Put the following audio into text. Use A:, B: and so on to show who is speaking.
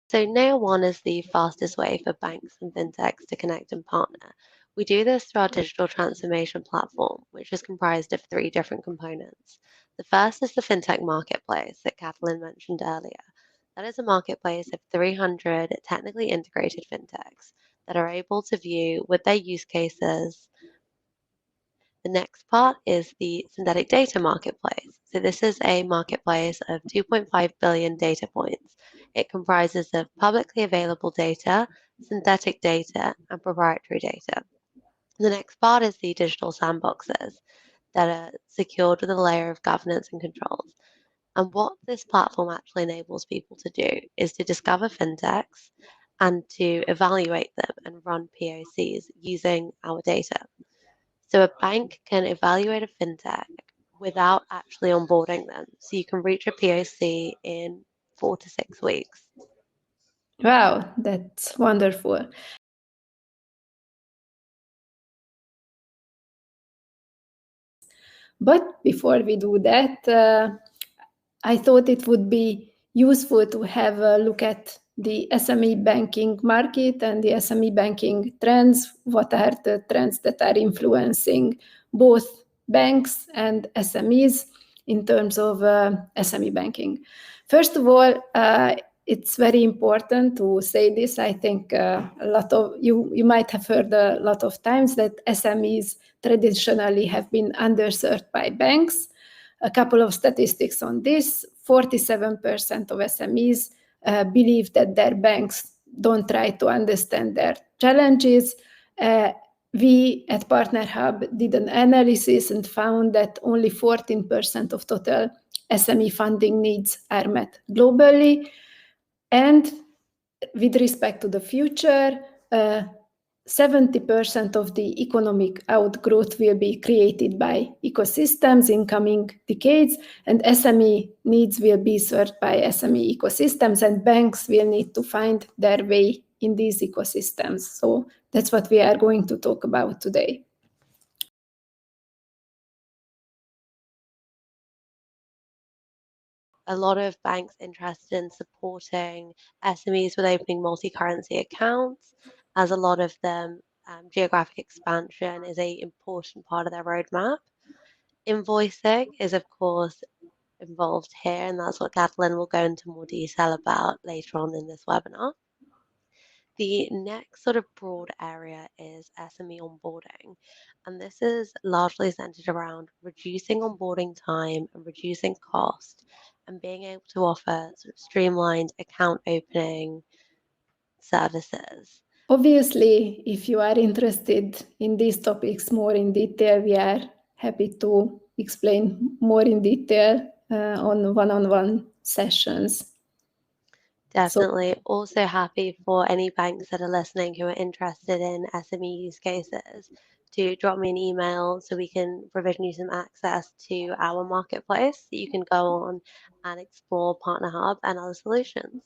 A: So NayaOne is the fastest way for banks and fintechs to connect and partner. We do this through our digital transformation platform, which is comprised of three different components. The first is the fintech marketplace that Catalin mentioned earlier. That is a marketplace of 300 technically integrated fintechs that are able to view with their use cases. The next part is the synthetic data marketplace. So this is a marketplace of 2.5 billion data points. It comprises of publicly available data, synthetic data, and proprietary data. The next part is the digital sandboxes that are secured with a layer of governance and controls. And what this platform actually enables people to do is to discover fintechs and to evaluate them and run POCs using our data. So a bank can evaluate a fintech without actually onboarding them. So you can reach a POC in 4 to 6 weeks.
B: Wow, that's wonderful. But before we do that, I thought it would be useful to have a look at the SME banking market and the SME banking trends. What are the trends that are influencing both banks and SMEs in terms of SME banking? First of all, it's very important to say this. I think a lot of you might have heard a lot of times that SMEs traditionally have been underserved by banks. A couple of statistics on this: 47% of SMEs believe that their banks don't try to understand their challenges. We at Partner Hub did an analysis and found that only 14% of total SME funding needs are met globally. And with respect to the future, 70% of the economic outgrowth will be created by ecosystems in coming decades, and SME needs will be served by SME ecosystems, and banks will need to find their way in these ecosystems. So that's what we are going to talk about today.
A: A lot of banks interested in supporting SMEs with opening multi-currency accounts, as a lot of them geographic expansion is an important part of their roadmap. Invoicing is, of course, involved here, and that's what Catalin will go into more detail about later on in this webinar. The next sort of broad area is SME onboarding, and this is largely centered around reducing onboarding time and reducing cost and being able to offer sort of streamlined account opening services.
B: Obviously, if you are interested in these topics more in detail, we are happy to explain more in detail on one-on-one sessions.
A: Definitely. Also happy for any banks that are listening who are interested in SME use cases to drop me an email so we can provision you some access to our marketplace that you can go on and explore Partner Hub and other solutions.